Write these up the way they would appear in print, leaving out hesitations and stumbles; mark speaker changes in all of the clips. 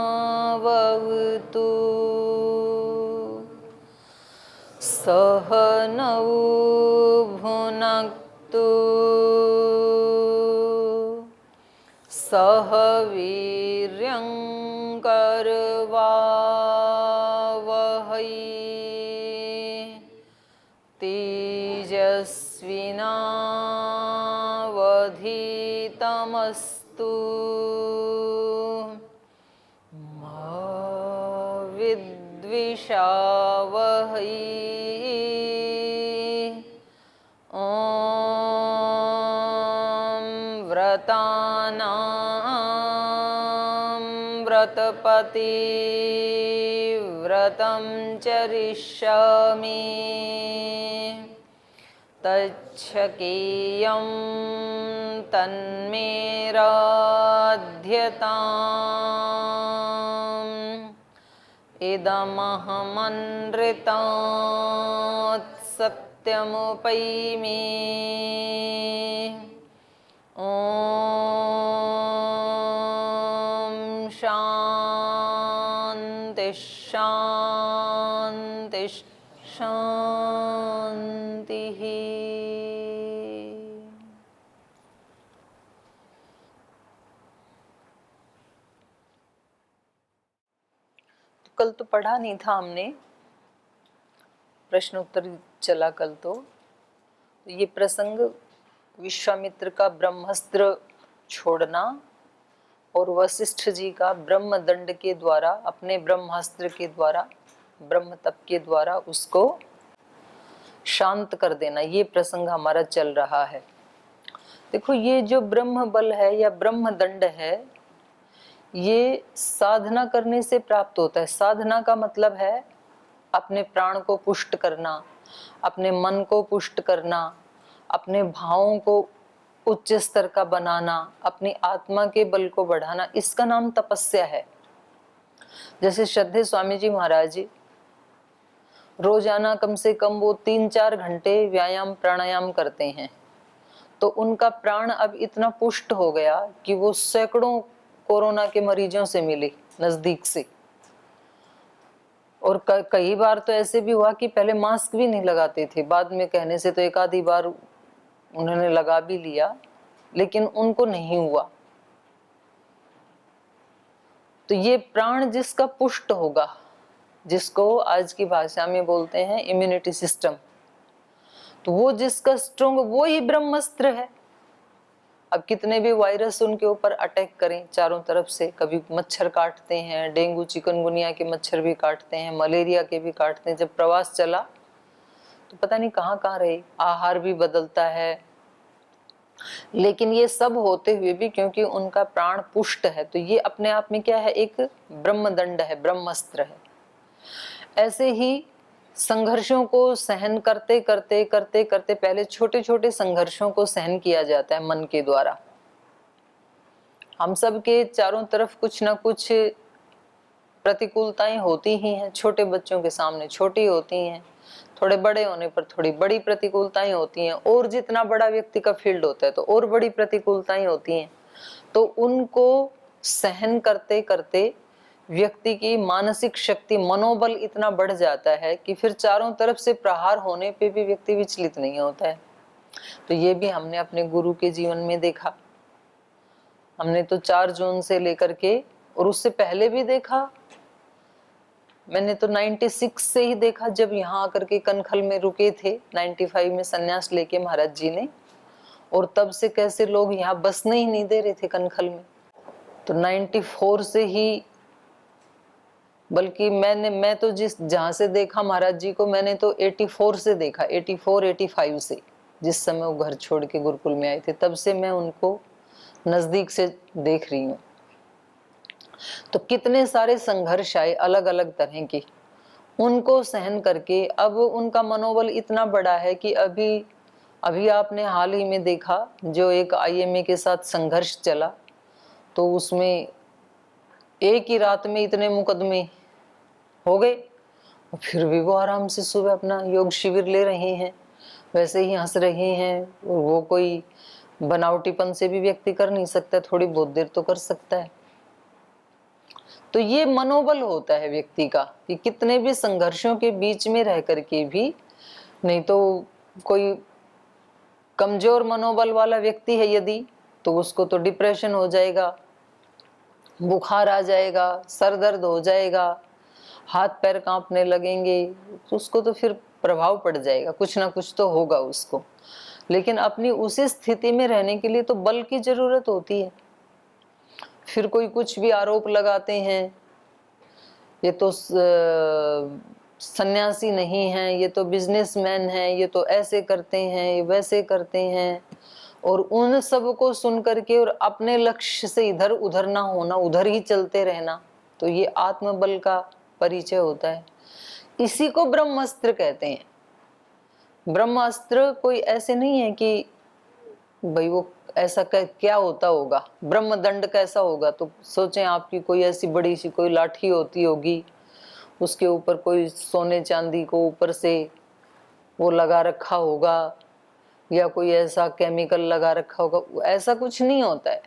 Speaker 1: सहनावतु सहनौ भुनक्तु सह वीर्यं करवावहै तेजस्विनावधीतमस्तु मा विद्विषावहै व्रतानां व्रतपतिव्रतं चरिष्यामि तच्छकेयं तन्मे राध्यताम् इदमहमनृतात् सत्यमुपैमि ॐ शान्ति शान्ति शान्तिः। कल तो पढ़ा नहीं था हमने, प्रश्न उत्तर चला कल तो ये प्रसंग विश्वामित्र का ब्रह्मास्त्र छोड़ना और वशिष्ठ जी का ब्रह्मदंड के द्वारा, अपने ब्रह्मास्त्र के द्वारा, ब्रह्म तप के द्वारा उसको शांत कर देना, ये प्रसंग हमारा चल रहा है। देखो, ये जो ब्रह्म बल है या ब्रह्मदंड है, ये साधना करने से प्राप्त होता है। साधना का मतलब है अपने प्राण को पुष्ट करना, अपने मन को पुष्ट करना, अपने भावों को उच्च स्तर का बनाना, अपनी आत्मा के बल को बढ़ाना, इसका नाम तपस्या है। जैसे श्रद्धेय स्वामी जी महाराज जी रोजाना कम से कम वो 3-4 घंटे व्यायाम प्राणायाम करते हैं, तो उनका प्राण अब इतना पुष्ट हो गया कि वो सैकड़ों कोरोना के मरीजों से मिले नजदीक से। और कई बार तो ऐसे भी हुआ कि पहले मास्क भी नहीं लगाते थे, बाद में कहने से तो एक आधी बार उन्होंने लगा भी लिया, लेकिन उनको नहीं हुआ। तो ये प्राण जिसका पुष्ट होगा, जिसको आज की भाषा में बोलते हैं इम्यूनिटी सिस्टम, तो वो जिसका स्ट्रॉन्ग, वो ही ब्रह्मास्त्र है। अब कितने भी वायरस उनके ऊपर अटैक करें चारों तरफ से, कभी मच्छर काटते हैं, डेंगू चिकनगुनिया के मच्छर भी काटते हैं, मलेरिया के भी काटते हैं। जब प्रवास चला तो पता नहीं कहाँ कहाँ रहे, आहार भी बदलता है, लेकिन ये सब होते हुए भी क्योंकि उनका प्राण पुष्ट है, तो ये अपने आप में क्या है, एक ब्रह्मदंड है, ब्रह्मास्त्र है। ऐसे ही संघर्षों को सहन करते करते करते करते, पहले छोटे छोटे संघर्षों को सहन किया जाता है मन के द्वारा। हम सब के चारों तरफ कुछ ना कुछ प्रतिकूलताएं होती ही हैं, छोटे बच्चों के सामने छोटी होती हैं, थोड़े बड़े होने पर थोड़ी बड़ी प्रतिकूलताएं होती हैं, और जितना बड़ा व्यक्ति का फील्ड होता है तो और बड़ी प्रतिकूलताएं होती हैं। तो उनको सहन करते करते व्यक्ति की मानसिक शक्ति, मनोबल इतना बढ़ जाता है कि फिर चारों तरफ से प्रहार होने पे भी व्यक्ति विचलित नहीं होता है। तो ये भी हमने अपने गुरु के जीवन में देखा। हमने तो 4 जून से लेकर के, और उससे पहले भी देखा, मैंने तो 96 से ही देखा, जब यहाँ आकर के कनखल में रुके थे 95 में संन्यास लेके महाराज जी ने, और तब से कैसे लोग यहाँ बसने ही नहीं दे रहे थे कनखल में। तो 94 से ही, बल्कि मैं तो जहाँ से देखा महाराज जी को, मैंने तो 84 से देखा, 85 से, जिस समय वो घर छोड़ के गुरुकुल में आए थे, तब से मैं उनको नजदीक से देख रही हूँ। तो कितने सारे संघर्ष आए अलग अलग तरह के, उनको सहन करके अब उनका मनोबल इतना बड़ा है कि अभी आपने हाल ही में देखा जो एक IMA के साथ संघर्ष चला, तो उसमें एक ही रात में इतने मुकदमे हो गए, फिर भी वो आराम से सुबह अपना योग शिविर ले रहे हैं, वैसे ही हंस रहे हैं। वो कोई बनावटीपन से भी व्यक्ति कर नहीं सकता, थोड़ी बहुत देर तो कर सकता है। तो ये मनोबल होता है व्यक्ति का कि कितने भी संघर्षों के बीच में रह करके भी, नहीं तो कोई कमजोर मनोबल वाला व्यक्ति है यदि, तो उसको तो डिप्रेशन हो जाएगा, बुखार आ जाएगा, सर दर्द हो जाएगा, हाथ पैर कांपने लगेंगे, तो उसको तो फिर प्रभाव पड़ जाएगा, कुछ ना कुछ तो होगा उसको। लेकिन अपनी उसी स्थिति में रहने के लिए तो बल की जरूरत होती है। फिर कोई कुछ भी आरोप लगाते हैं, ये तो सन्यासी नहीं है, ये तो बिजनेसमैन है, ये तो ऐसे करते हैं, ये वैसे करते हैं, और उन सब को सुन करके और अपने लक्ष्य से इधर उधर ना होना, उधर ही चलते रहना, तो ये आत्मबल का परिचय होता है। इसी को ब्रह्मास्त्र कहते हैं। ब्रह्मास्त्र कोई ऐसे नहीं है कि भाई वो ऐसा क्या होता होगा, ब्रह्मदंड कैसा होगा, तो सोचें आपकी कोई ऐसी बड़ी सी कोई लाठी होती होगी, उसके ऊपर कोई सोने चांदी को ऊपर से वो लगा रखा होगा, या कोई ऐसा केमिकल लगा रखा होगा, ऐसा कुछ नहीं होता है।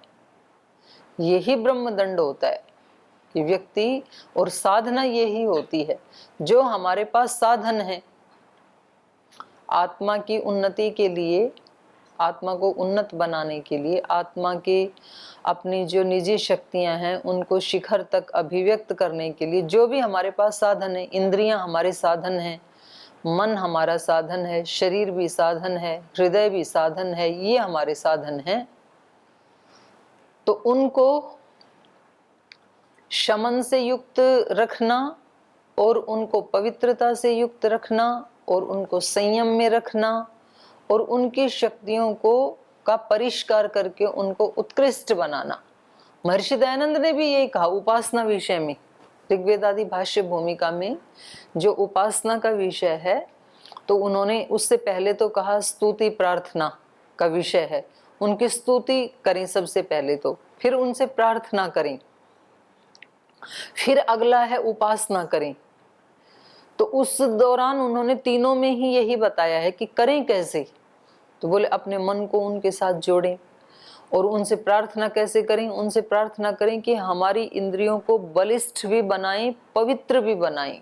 Speaker 1: यही ब्रह्मदंड होता है कि व्यक्ति, और साधना यही होती है, जो हमारे पास साधन है आत्मा की उन्नति के लिए, आत्मा को उन्नत बनाने के लिए, आत्मा के अपनी जो निजी शक्तियां हैं उनको शिखर तक अभिव्यक्त करने के लिए, जो भी हमारे पास साधन है, इंद्रियां हमारे साधन है, मन हमारा साधन है, शरीर भी साधन है, हृदय भी साधन है, ये हमारे साधन हैं। तो उनको शमन से युक्त रखना, और उनको पवित्रता से युक्त रखना, और उनको संयम में रखना, और उनकी शक्तियों को का परिष्कार करके उनको उत्कृष्ट बनाना। महर्षि दयानंद ने भी यही कहा उपासना विषय में, ऋग्वेद आदि भाष्य भूमिका में जो उपासना का विषय है, तो उन्होंने उससे पहले तो कहा स्तुति प्रार्थना का विषय है, उनकी स्तुति करें सबसे पहले, तो फिर उनसे प्रार्थना करें, फिर अगला है उपासना करें। तो उस दौरान उन्होंने तीनों में ही यही बताया है कि करें कैसे, तो बोले अपने मन को उनके साथ जोड़ें, और उनसे प्रार्थना कैसे करें, उनसे प्रार्थना करें कि हमारी इंद्रियों को बलिष्ठ भी बनाएं, पवित्र भी बनाएं,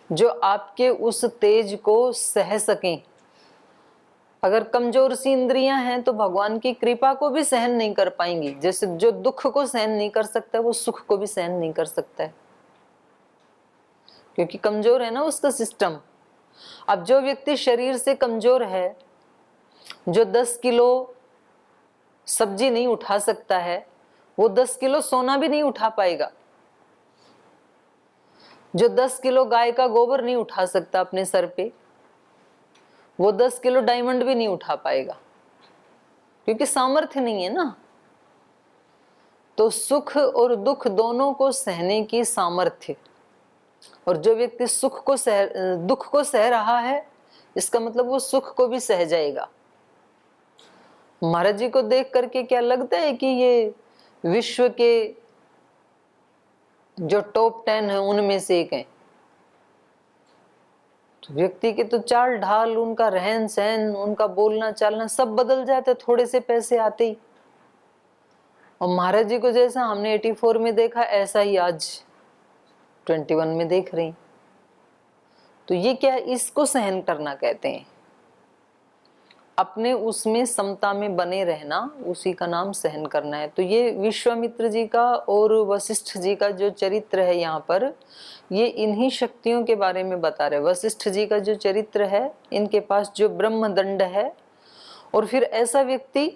Speaker 1: जो आपके उस तेज को सह सकें। अगर कमजोर सी इंद्रियां हैं तो भगवान की कृपा को भी सहन नहीं कर पाएंगी। जैसे जो दुख को सहन नहीं कर सकता वो सुख को भी सहन नहीं कर सकता है, क्योंकि कमजोर है ना उसका सिस्टम। अब जो व्यक्ति शरीर से कमजोर है, जो 10 किलो सब्जी नहीं उठा सकता है, वो 10 किलो सोना भी नहीं उठा पाएगा। जो 10 किलो गाय का गोबर नहीं उठा सकता अपने सर पे, वो 10 किलो डायमंड भी नहीं उठा पाएगा, क्योंकि सामर्थ्य नहीं है ना। तो सुख और दुख दोनों को सहने की सामर्थ्य, और जो व्यक्ति दुख को सह रहा है, इसका मतलब वो सुख को भी सह जाएगा। महाराज जी को देख करके क्या लगता है कि ये विश्व के जो टॉप 10 है उनमें से एक है? तो व्यक्ति के तो चाल ढाल, उनका रहन सहन, उनका बोलना चालना सब बदल जाता थोड़े से पैसे आते ही। और महाराज जी को जैसा हमने 84 में देखा ऐसा ही आज 21 में देख रही। तो ये क्या, इसको सहन करना कहते हैं। अपने उसमें समता में बने रहना, उसी का नाम सहन करना है। तो ये विश्वामित्र जी का और वशिष्ठ जी का जो चरित्र है यहाँ पर, ये इन्हीं शक्तियों के बारे में बता रहे। वशिष्ठ जी का जो चरित्र है, इनके पास जो ब्रह्मदंड है, और फिर ऐसा व्यक्ति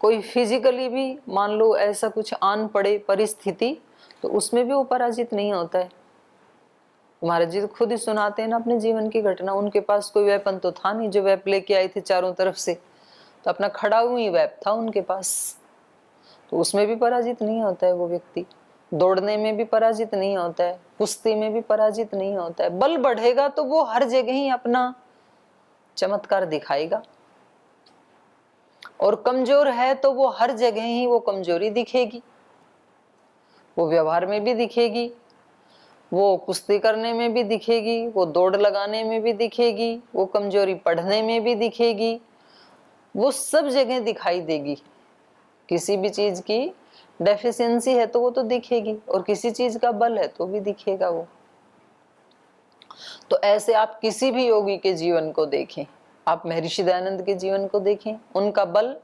Speaker 1: कोई फिजिकली भी मान लो ऐसा कुछ आन पड़े परिस्थिति, तो उसमें भी वो पराजित नहीं होता है। महाराज जी तो खुद ही सुनाते हैं ना अपने जीवन की घटना। उनके पास कोई वेपन तो था नहीं, जो वेप लेके आए थे चारों तरफ से, तो अपना खड़ा हुई वेप था उनके पास, तो उसमें भी पराजित नहीं होता है वो व्यक्ति। दौड़ने में भी पराजित नहीं होता है, कुश्ती में भी पराजित नहीं होता है। बल बढ़ेगा तो वो हर जगह ही अपना चमत्कार दिखाएगा, और कमजोर है तो वो हर जगह ही वो कमजोरी दिखेगी। वो व्यवहार में भी दिखेगी, वो कुश्ती करने में भी दिखेगी, वो दौड़ लगाने में भी दिखेगी, वो कमजोरी पढ़ने में भी दिखेगी, वो सब जगह दिखाई देगी। किसी भी चीज की डेफिशिएंसी है तो वो तो दिखेगी, और किसी चीज का बल है तो भी दिखेगा वो। तो ऐसे आप किसी भी योगी के जीवन को देखें, आप महर्षि दयानंद के जीवन को देखें, उनका बल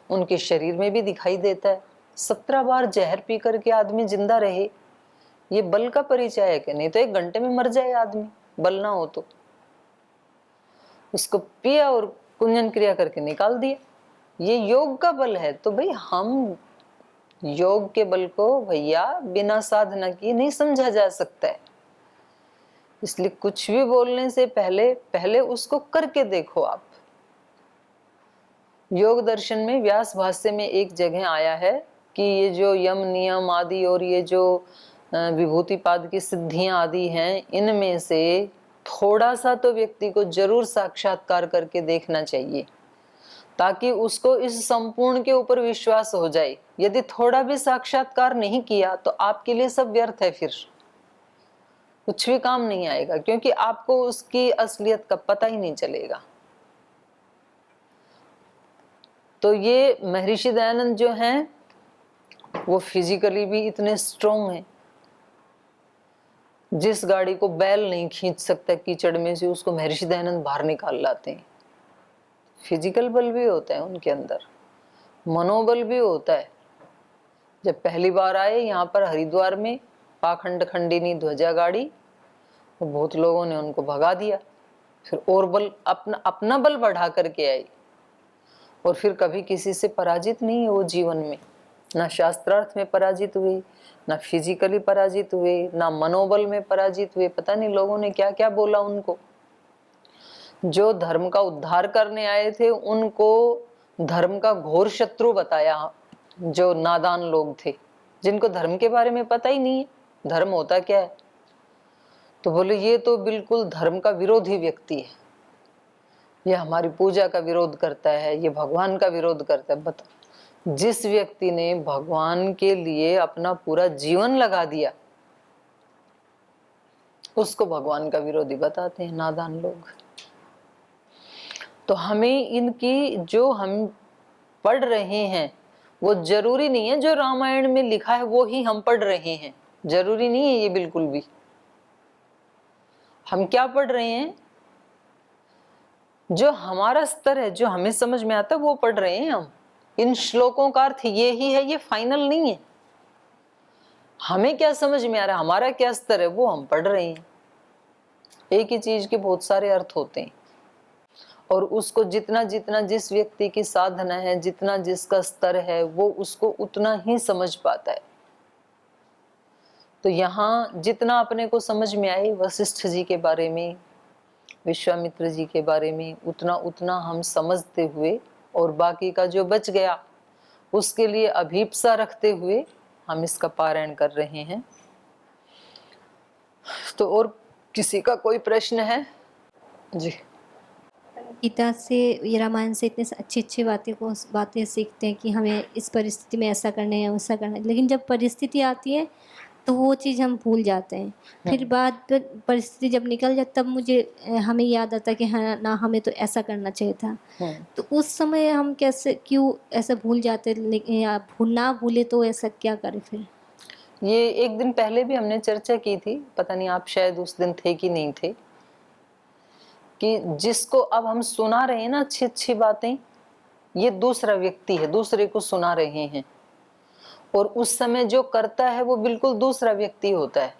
Speaker 1: उनके शरीर में भी दिखाई देता है। 17 बार जहर पी करके आदमी जिंदा रहे, ये बल का परिचय है कि नहीं? तो 1 घंटे में मर जाए आदमी, बल ना हो तो। उसको पिया और कुंजन क्रिया करके निकाल दिया, ये योग का बल है। तो भाई हम योग के बल को भैया बिना साधना किए नहीं समझा जा सकता है। इसलिए कुछ भी बोलने से पहले उसको करके देखो आप। योग दर्शन में व्यास भाष्य में एक जगह आया है कि ये जो यम नियम आदि और ये जो विभूतिपाद की सिद्धियां आदि हैं, इनमें से थोड़ा सा तो व्यक्ति को जरूर साक्षात्कार करके देखना चाहिए, ताकि उसको इस संपूर्ण के ऊपर विश्वास हो जाए। यदि थोड़ा भी साक्षात्कार नहीं किया तो आपके लिए सब व्यर्थ है, फिर कुछ भी काम नहीं आएगा, क्योंकि आपको उसकी असलियत का पता ही नहीं चलेगा। तो ये महर्षि दयानंद जो हैं वो फिजिकली भी इतने स्ट्रोंग हैं, जिस गाड़ी को बैल नहीं खींच सकता कीचड़ में से, उसको महर्षि दयानंद बाहर निकाल लाते हैं। फिजिकल बल भी होता है उनके अंदर, मनोबल भी होता है। जब पहली बार आए यहाँ पर हरिद्वार में, पाखंड खंडिनी ध्वजा गाड़ी, तो बहुत लोगों ने उनको भगा दिया। फिर और बल अपना बल बढ़ा करके आई, और फिर कभी किसी से पराजित नहीं है वो जीवन में। ना शास्त्रार्थ में पराजित हुए, ना फिजिकली पराजित हुए, ना मनोबल में पराजित हुए। पता नहीं लोगों ने क्या क्या बोला उनको। जो धर्म का उद्धार करने आए थे उनको धर्म का घोर शत्रु बताया। जो नादान लोग थे, जिनको धर्म के बारे में पता ही नहीं है, धर्म होता क्या है, तो बोले ये तो बिल्कुल धर्म का विरोधी व्यक्ति है, ये हमारी पूजा का विरोध करता है, ये भगवान का विरोध करता है। बता, जिस व्यक्ति ने भगवान के लिए अपना पूरा जीवन लगा दिया, उसको भगवान का विरोधी बताते हैं नादान लोग। तो हमें इनकी जो हम पढ़ रहे हैं वो जरूरी नहीं है जो रामायण में लिखा है वो ही हम पढ़ रहे हैं, जरूरी नहीं है ये बिल्कुल भी। हम क्या पढ़ रहे हैं, जो हमारा स्तर है, जो हमें समझ में आता है वो पढ़ रहे हैं हम। इन श्लोकों का अर्थ ये ही है, ये फाइनल नहीं है। हमें क्या समझ में आ रहा है, हमारा क्या स्तर है, वो हम पढ़ रहे हैं। एक ही चीज के बहुत सारे अर्थ होते हैं, और उसको जितना जितना जिस व्यक्ति की साधना है, जितना जिसका स्तर है, वो उसको उतना ही समझ पाता है। तो यहाँ जितना अपने को समझ में आए वशिष्ठ जी के बारे में, विश्वामित्र जी के बारे में, उतना उतना हम समझते हुए, और बाकी का जो बच गया उसके लिए अभीप्सा रखते हुए हम इसका पारायण कर रहे हैं। तो और किसी का कोई प्रश्न है जी?
Speaker 2: गीता से या रामायण से इतने अच्छी अच्छी बातें सीखते हैं कि हमें इस परिस्थिति में ऐसा करना है वैसा करना है, लेकिन जब परिस्थिति आती है तो वो चीज़ हम भूल जाते हैं। फिर बाद पर परिस्थिति जब निकल जाती तब मुझे हमें याद आता है कि हाँ, ना हमें तो ऐसा करना चाहिए था। तो उस समय हम कैसे क्यों ऐसा भूल जाते या ना भूले तो ऐसा क्या करें फिर?
Speaker 1: ये एक दिन पहले भी हमने चर्चा की थी, पता नहीं आप शायद उस दिन थे कि नहीं थे, कि जिसको अब हम सुना रहे हैं ना अच्छी अच्छी बातें, ये दूसरा व्यक्ति है, दूसरे को सुना रहे हैं, और उस समय जो करता है वो बिल्कुल दूसरा व्यक्ति होता है।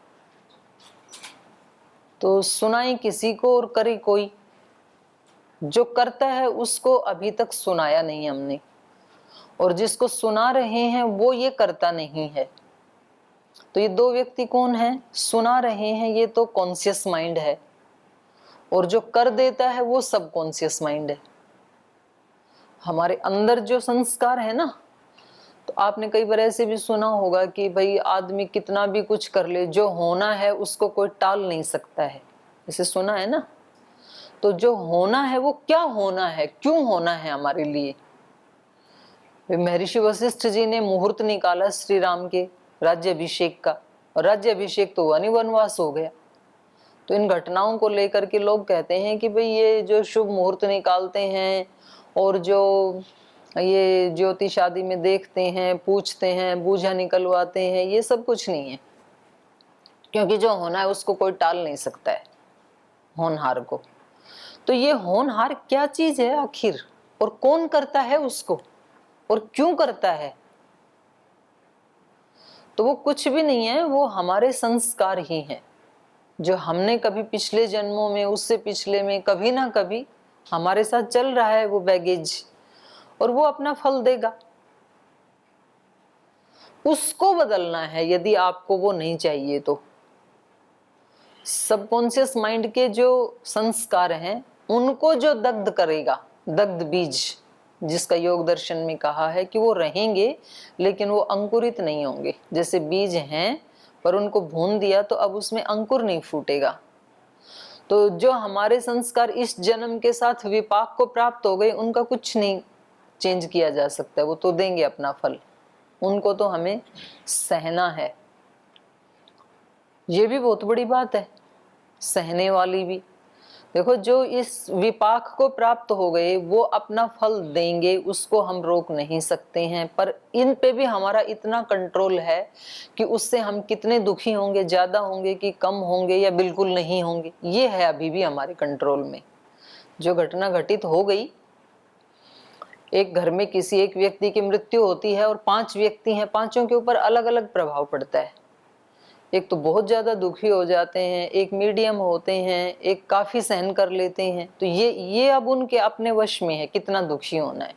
Speaker 1: तो सुनाई किसी को और करे कोई, जो करता है उसको अभी तक सुनाया नहीं हमने, और जिसको सुना रहे हैं वो ये करता नहीं है। तो ये दो व्यक्ति कौन है? सुना रहे हैं ये तो कॉन्शियस माइंड है, और जो कर देता है वो सब कॉन्शियस माइंड है। हमारे अंदर जो संस्कार है ना, तो आपने कई बार ऐसे भी सुना होगा कि भाई आदमी कितना भी कुछ कर ले, जो होना है उसको कोई टाल नहीं सकता है, इसे सुना है ना। तो जो होना है वो क्या होना है, क्यों होना है हमारे लिए? महर्षि वशिष्ठ जी ने मुहूर्त निकाला श्री राम के राज्याभिषेक का, और राज्याभिषेक तो वनवास हो गया। तो इन घटनाओं को लेकर के लोग कहते हैं कि भाई ये जो शुभ मुहूर्त निकालते हैं और जो ये ज्योतिष आदि में देखते हैं, पूछते हैं, बूझा निकलवाते हैं, ये सब कुछ नहीं है, क्योंकि जो होना है उसको कोई टाल नहीं सकता है, होनहार को। तो ये होनहार क्या चीज है आखिर, और कौन करता है उसको, और क्यों करता है? तो वो कुछ भी नहीं है, वो हमारे संस्कार ही हैं, जो हमने कभी पिछले जन्मों में, उससे पिछले में कभी ना कभी हमारे साथ चल रहा है वो बैगेज, और वो अपना फल देगा। उसको बदलना है यदि आपको वो नहीं चाहिए तो। सबकॉन्शियस माइंड के जो संस्कार हैं उनको जो दग्ध करेगा, दग्ध बीज, जिसका योग दर्शन में कहा है कि वो रहेंगे लेकिन वो अंकुरित नहीं होंगे। जैसे बीज हैं पर उनको भून दिया तो अब उसमें अंकुर नहीं फूटेगा। तो जो हमारे संस्कार इस जन्म के साथ विपाक को प्राप्त हो गए, उनका कुछ नहीं चेंज किया जा सकता, वो तो देंगे अपना फल, उनको तो हमें सहना है। ये भी बहुत बड़ी बात है, सहने वाली भी। देखो, जो इस विपाक को प्राप्त हो गए वो अपना फल देंगे, उसको हम रोक नहीं सकते हैं, पर इन पे भी हमारा इतना कंट्रोल है कि उससे हम कितने दुखी होंगे, ज्यादा होंगे कि कम होंगे या बिल्कुल नहीं होंगे, ये है अभी भी हमारे कंट्रोल में। जो घटना घटित हो गई, एक घर में किसी एक व्यक्ति की मृत्यु होती है और 5 व्यक्ति हैं, पांचों के ऊपर अलग अलग प्रभाव पड़ता है। एक तो बहुत ज्यादा दुखी हो जाते हैं, एक मीडियम होते हैं, एक काफी सहन कर लेते हैं। तो ये अब उनके अपने वश में है कितना दुखी होना है,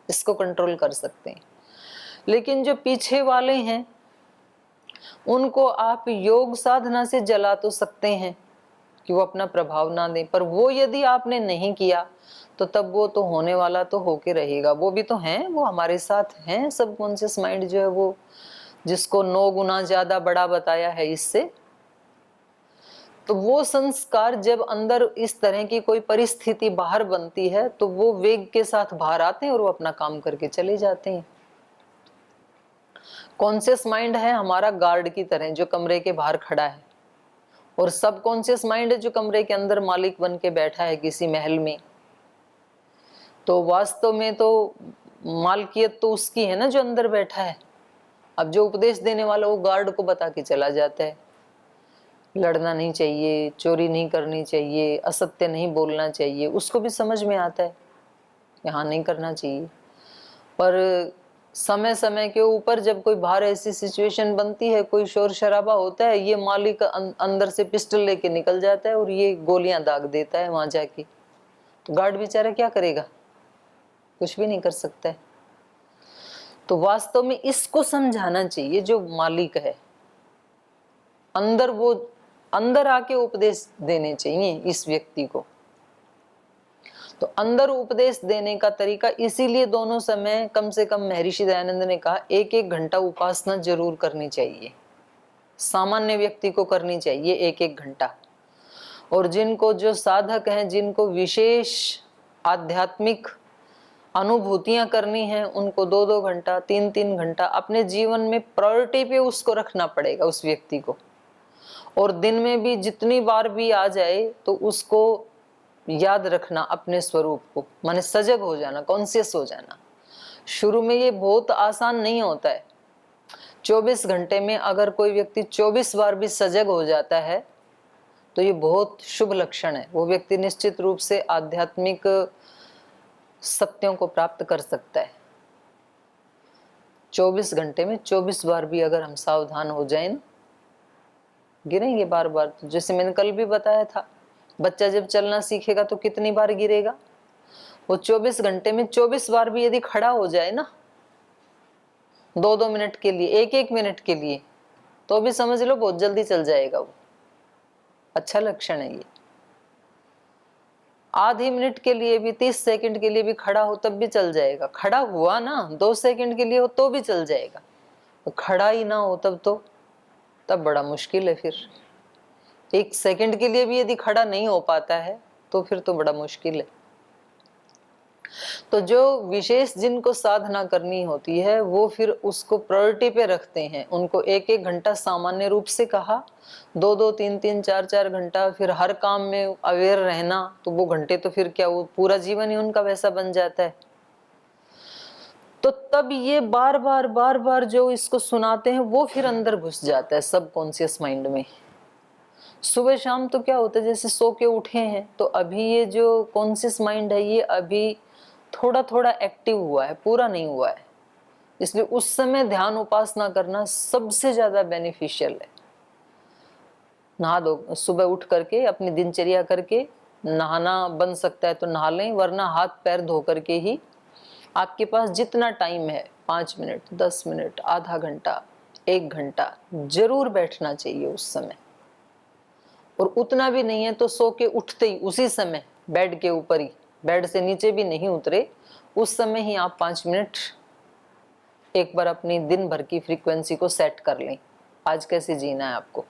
Speaker 1: इसको कंट्रोल कर सकते हैं। लेकिन जो पीछे वाले हैं उनको आप योग साधना से जला तो सकते हैं कि वो अपना प्रभाव ना दें, पर वो यदि आपने नहीं किया तो तब वो तो होने वाला तो होके रहेगा। वो भी तो हैं, वो हमारे साथ हैं। सबकॉन्शियस माइंड जो है वो, जिसको 9 गुना ज्यादा बड़ा बताया है इससे, तो वो संस्कार जब अंदर इस तरह की कोई परिस्थिति बाहर बनती है तो वो वेग के साथ बाहर आते हैं और वो अपना काम करके चले जाते हैं। कॉन्शियस माइंड है हमारा गार्ड की तरह जो कमरे के बाहर खड़ा है, और सबकॉन्शियस माइंड है जो कमरे के अंदर मालिक बन के बैठा है किसी महल में। तो वास्तव में तो मालकियत तो उसकी है ना जो अंदर बैठा है। अब जो उपदेश देने वाला वो गार्ड को बता के चला जाता है, लड़ना नहीं चाहिए, चोरी नहीं करनी चाहिए, असत्य नहीं बोलना चाहिए, उसको भी समझ में आता है यहाँ नहीं करना चाहिए। पर समय समय के ऊपर जब कोई बाहर ऐसी सिचुएशन बनती है, कोई शोर शराबा होता है, ये मालिक अंदर से पिस्टल लेके निकल जाता है और ये गोलियां दाग देता है वहां जाके। तो गार्ड बेचारा क्या करेगा? कुछ भी नहीं कर सकता है। तो वास्तव में इसको समझाना चाहिए जो मालिक है अंदर, वो अंदर आके उपदेश देने चाहिए इस व्यक्ति को। तो अंदर उपदेश देने का तरीका, इसीलिए दोनों समय कम से कम महर्षि दयानंद ने कहा 1-1 घंटा उपासना जरूर करनी चाहिए। सामान्य व्यक्ति को करनी चाहिए 1-1 घंटा, और जिनको जो साधक हैं, जिनको विशेष आध्यात्मिक अनुभूतियां करनी है उनको 2-2 घंटा 3-3 घंटा अपने जीवन में प्रायोरिटी पे उसको रखना पड़ेगा उस व्यक्ति को। और दिन में भी जितनी बार भी आ जाए तो उसको याद रखना अपने स्वरूप को, माने सजग हो जाना, कॉन्शियस हो जाना। शुरू में ये बहुत आसान नहीं होता है। 24 घंटे में अगर कोई व्यक्ति 24 बार भी सजग हो जाता है तो ये बहुत शुभ लक्षण है। वो व्यक्ति निश्चित रूप से आध्यात्मिक सत्यों को प्राप्त कर सकता है। 24 घंटे में 24 बार भी अगर हम सावधान हो जाएं ना, गिरेंगे बार बार। तो जैसे मैंने कल भी बताया था, बच्चा जब चलना सीखेगा तो कितनी बार गिरेगा। वो 24 घंटे में 24 बार भी यदि खड़ा हो जाए ना, 2-2 मिनट के लिए, 1-1 मिनट के लिए, तो भी समझ लो बहुत जल्दी चल जाएगा वो। अच्छा लक्षण है ये। आधी मिनट के लिए भी, 30 सेकंड के लिए भी खड़ा हो तब भी चल जाएगा। खड़ा हुआ ना 2 सेकंड के लिए हो तो भी चल जाएगा। तो खड़ा ही ना हो तब बड़ा मुश्किल है। फिर 1 सेकंड के लिए भी यदि खड़ा नहीं हो पाता है तो फिर तो बड़ा मुश्किल है। तो जो विशेष जिनको साधना करनी होती है वो फिर उसको प्रायोरिटी पे रखते हैं। उनको 1-1 घंटा सामान्य रूप से कहा, 2-2, 3-3, 4-4 घंटा फिर हर काम में अवेयर रहना, तो वो घंटे तो फिर क्या, वो पूरा जीवन ही उनका वैसा बन जाता है। तो तब ये बार बार जो इसको सुनाते हैं वो फिर अंदर घुस जाता है सबकॉन्शियस माइंड में। सुबह शाम तो क्या होता है, जैसे सो के उठे हैं तो अभी ये जो कॉन्शियस माइंड है ये अभी थोड़ा थोड़ा एक्टिव हुआ है, पूरा नहीं हुआ है। इसलिए उस समय ध्यान उपासना करना सबसे ज्यादा बेनिफिशियल है। नहा दो, सुबह उठ करके अपनी दिनचर्या करके, नहाना बन सकता है तो नहा लें, वरना हाथ पैर धो करके ही आपके पास जितना टाइम है, 5 मिनट, 10 मिनट, आधा घंटा, 1 घंटा जरूर बैठना चाहिए उस समय। और उतना भी नहीं है तो सो के उठते ही उसी समय बेड के ऊपर ही, बेड से नीचे भी नहीं उतरे, उस समय ही आप 5 मिनट एक बार अपनी दिन भर की फ्रीक्वेंसी को सेट कर लें। आज कैसे जीना है आपको,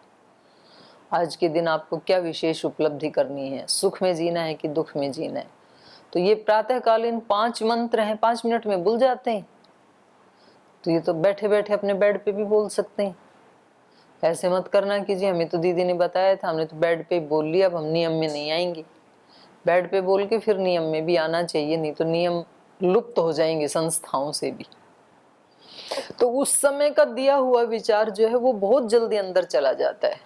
Speaker 1: आज के दिन आपको क्या विशेष उपलब्धि करनी है, सुख में जीना है कि दुख में जीना है। तो ये प्रातःकालीन 5 मंत्र हैं, 5 मिनट में भूल जाते हैं। तो ये तो बैठे बैठे अपने बेड पे भी बोल सकते हैं। ऐसे मत करना कीजिए, हमें तो दीदी ने बताया था, हमने तो बेड पे बोल लिया, अब हम नियम में नहीं आएंगे। बेड पे बोल के फिर नियम में भी आना चाहिए, नहीं तो नियम लुप्त हो जाएंगे संस्थाओं से भी। तो उस समय का दिया हुआ विचार जो है वो बहुत जल्दी अंदर चला जाता है।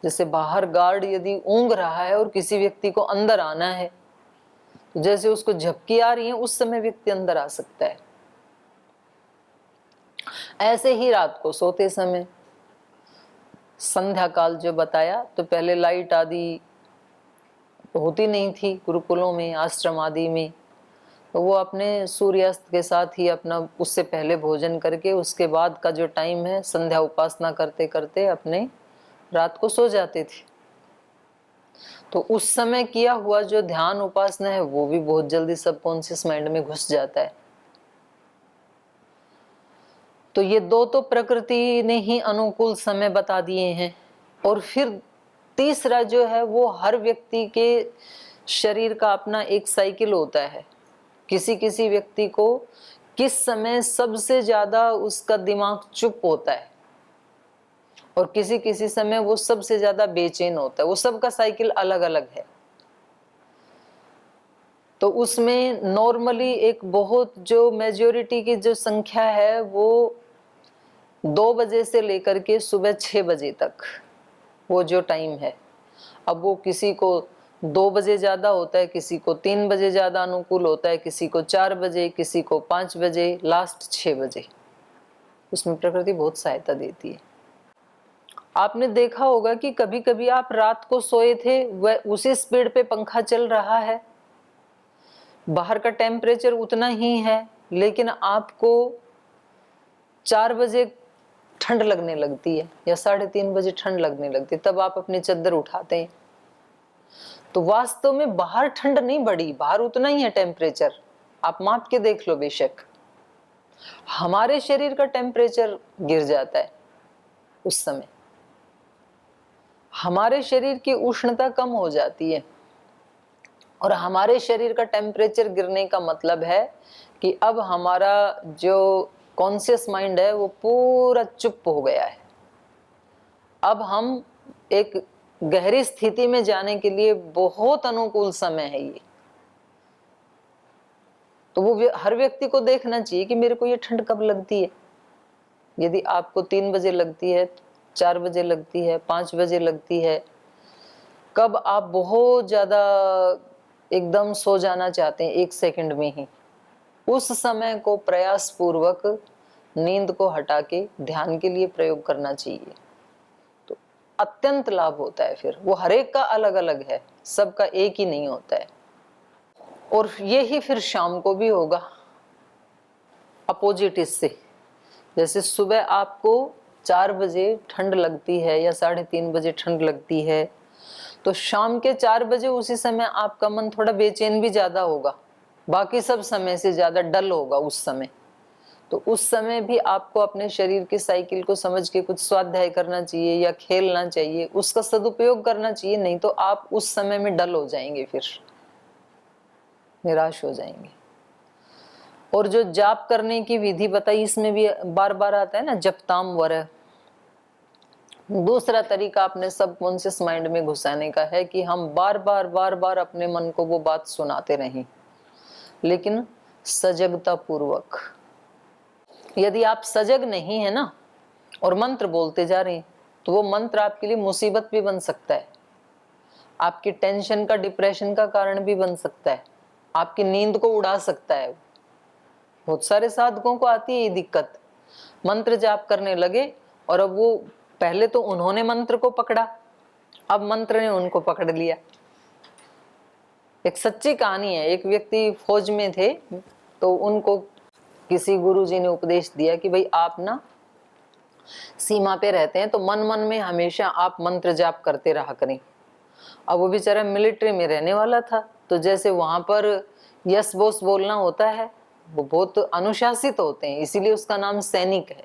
Speaker 1: जैसे बाहर गार्ड यदि ऊँघ रहा है और किसी व्यक्ति को अंदर आना है, तो जैसे उसको झपकी आ रही है उस समय व्यक्ति अंदर आ सकता है। ऐसे ही रात को सोते समय संध्या काल जो बताया, तो पहले लाइट आदि होती नहीं थी गुरुकुलों में, आश्रम आदि में, तो वो अपने सूर्यास्त के साथ ही अपना उससे पहले भोजन करके उसके बाद का जो टाइम है संध्या उपासना करते करते अपने रात को सो जाते थे। तो उस समय किया हुआ जो ध्यान उपासना है वो भी बहुत जल्दी सबकॉन्शियस माइंड में घुस जाता है। तो ये 2 तो प्रकृति ने ही अनुकूल समय बता दिए हैं, और फिर तीसरा जो है वो हर व्यक्ति के शरीर का अपना एक साइकिल होता है। किसी किसी व्यक्ति को किस समय सबसे ज्यादा उसका दिमाग चुप होता है और किसी किसी समय वो सबसे ज्यादा बेचैन होता है, वो सबका साइकिल अलग अलग है। तो उसमें नॉर्मली एक बहुत जो मेजॉरिटी की जो संख्या है वो 2 बजे से लेकर के सुबह 6 बजे तक वो जो टाइम है, अब वो किसी को 2 बजे ज्यादा होता है, किसी को 3 बजे ज्यादा अनुकूल होता है, किसी को 4 बजे, किसी को 5 बजे, लास्ट 6 बजे। उसमें प्रकृति बहुत सहायता देती है। आपने देखा होगा कि कभी कभी आप रात को सोए थे, वह उसी स्पीड पे पंखा चल रहा है, बाहर का टेम्परेचर उतना ही है, लेकिन आपको 4 बजे ठंड लगने लगती है या 3:30 बजे ठंड लगने लगती है, तब आप अपनी चद्दर उठाते हैं। तो वास्तव में बाहर ठंड नहीं बढ़ी, बाहर उतना ही है टेम्परेचर, आप माप के देख लो बेशक। हमारे शरीर का टेम्परेचर गिर जाता है उस समय, हमारे शरीर की उष्णता कम हो जाती है। और हमारे शरीर का टेम्परेचर गिरने का मतलब है कि अब हमारा जो कॉन्शियस माइंड है वो पूरा चुप हो गया है। अब हम एक गहरी स्थिति में जाने के लिए बहुत अनुकूल समय है ये। तो वो हर व्यक्ति को देखना चाहिए कि मेरे को ये ठंड कब लगती है। यदि आपको 3 बजे लगती है, 4 बजे लगती है, 5 बजे लगती है, कब आप बहुत ज्यादा एकदम सो जाना चाहते हैं 1 सेकंड में ही, उस समय को प्रयास पूर्वक नींद को हटा के ध्यान के लिए प्रयोग करना चाहिए। तो अत्यंत लाभ होता है। फिर वो हर एक का अलग अलग है, सबका एक ही नहीं होता है। और ये ही फिर शाम को भी होगा अपोजिट इससे। जैसे सुबह आपको 4 बजे ठंड लगती है या 3:30 बजे ठंड लगती है, तो शाम के 4 बजे उसी समय आपका मन थोड़ा बेचैन भी ज्यादा होगा, बाकी सब समय से ज्यादा डल होगा उस समय। तो उस समय भी आपको अपने शरीर की साइकिल को समझ के कुछ स्वाध्याय करना चाहिए या खेलना चाहिए, उसका सदुपयोग करना चाहिए। नहीं तो आप उस समय में डल हो जाएंगे, फिर निराश हो जाएंगे। और जो जाप करने की विधि बताई, इसमें भी बार बार आता है ना, जपताम वर। दूसरा तरीका अपने सबकॉन्शियस माइंड में घुसाने का है कि हम बार बार अपने मन को वो बात सुनाते रहें, लेकिन सजगता पूर्वक। यदि आप सजग नहीं है ना और मंत्र बोलते जा रहे हैं, तो वो मंत्र आपके लिए मुसीबत भी बन सकता है, आपकी टेंशन का, डिप्रेशन का कारण भी बन सकता है, आपकी नींद को उड़ा सकता है। बहुत सारे साधकों को आती है ये दिक्कत, मंत्र जाप करने लगे और अब वो, पहले तो उन्होंने मंत्र को पकड़ा, अब मंत्र ने उनको पकड़ लिया। एक सच्ची कहानी है। एक व्यक्ति फौज में थे, तो उनको किसी गुरुजी ने उपदेश दिया कि भाई आप ना सीमा पे रहते हैं, तो मन मन में हमेशा आप मंत्र जाप करते रहा करें। अब वो बेचारा मिलिट्री में रहने वाला था, तो जैसे वहां पर यस बोस बोलना होता है, वो बहुत अनुशासित होते हैं, इसीलिए उसका नाम सैनिक है।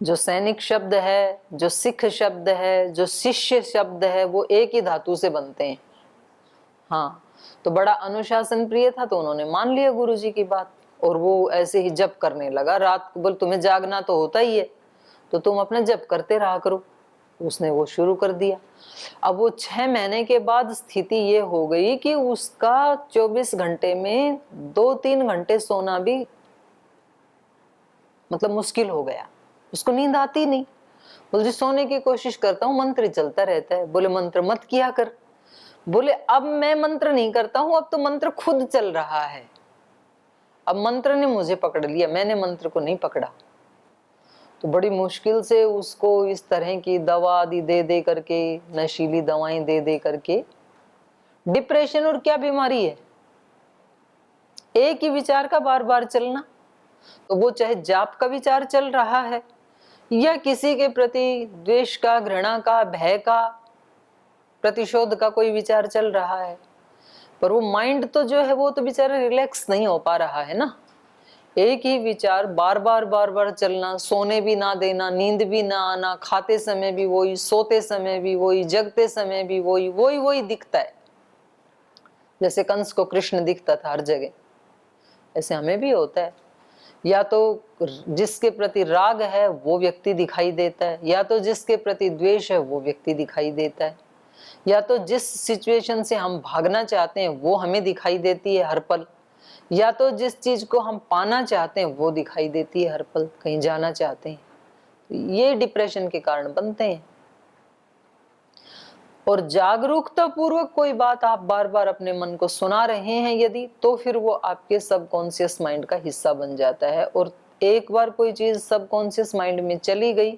Speaker 1: जो सैनिक शब्द है, जो सिख शब्द है, जो शिष्य शब्द है, वो एक ही धातु से बनते हैं। हाँ, तो बड़ा अनुशासन प्रिय था, तो उन्होंने मान लिया गुरुजी की बात, और वो ऐसे ही जप करने लगा। रात को बोल, तुम्हें जागना तो होता ही है, तो तुम अपना जप करते रहा करो। उसने वो शुरू कर दिया। अब वो 6 महीने के बाद स्थिति ये हो गई कि उसका 24 घंटे में 2-3 घंटे सोना भी मतलब मुश्किल हो गया। उसको नींद आती नहीं। बोले सोने की कोशिश करता हूँ, मंत्र चलता रहता है। बोले मंत्र मत किया कर। बोले अब मैं मंत्र नहीं करता हूँ, अब तो मंत्र खुद चल रहा है। अब मंत्र ने मुझे पकड़ लिया, मैंने मंत्र को नहीं पकड़ा। तो बड़ी मुश्किल से उसको इस तरह की दवा आदि दे दे करके, नशीली दवाएं दे दे करके, डिप्रेशन और क्या बीमारी है, एक ही विचार का बार बार चलना। तो वो चाहे जाप का विचार चल रहा है या किसी के प्रति द्वेष का, घृणा का, भय का, प्रतिशोध का कोई विचार चल रहा है, पर वो माइंड तो जो है वो तो बेचारा रिलैक्स नहीं हो पा रहा है ना। एक ही विचार बार बार चलना, सोने भी ना देना, नींद भी ना आना, खाते समय भी वही, सोते समय भी वही, जगते समय भी वही वही वही दिखता है। जैसे कंस को कृष्ण दिखता था हर जगह, ऐसे हमें भी होता है। या तो जिसके प्रति राग है वो व्यक्ति दिखाई देता है, या तो जिसके प्रति द्वेष है वो व्यक्ति दिखाई देता है, या तो जिस सिचुएशन से हम भागना चाहते हैं वो हमें दिखाई देती है हर पल, या तो जिस चीज को हम पाना चाहते हैं वो दिखाई देती है हर पल, कहीं जाना चाहते हैं। तो ये डिप्रेशन के कारण बनते हैं। और जागरूकता पूर्वक कोई बात आप बार बार अपने मन को सुना रहे हैं यदि, तो फिर वो आपके सबकॉन्शियस माइंड का हिस्सा बन जाता है। और एक बार कोई चीज सबकॉन्शियस माइंड में चली गई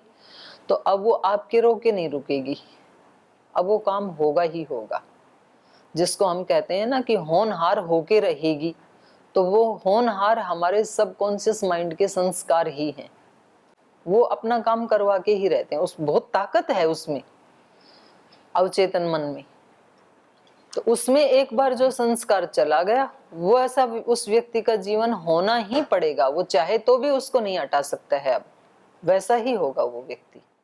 Speaker 1: तो अब वो आपके रोके नहीं रुकेगी, अब वो काम होगा ही होगा। जिसको हम कहते हैं ना कि होनहार होके रहेगी, तो वो होनहार हमारे सबकॉन्शियस माइंड के संस्कार ही हैं। वो अपना काम करवा के ही रहते हैं। उस बहुत ताकत है उसमें, अवचेतन मन में। तो उसमें एक बार जो संस्कार चला गया, वो ऐसा उस व्यक्ति का जीवन होना ही पड़ेगा। वो चाहे तो भी उसको नहीं हटा सकता है। अब वैसा ही होगा वो व्यक्ति।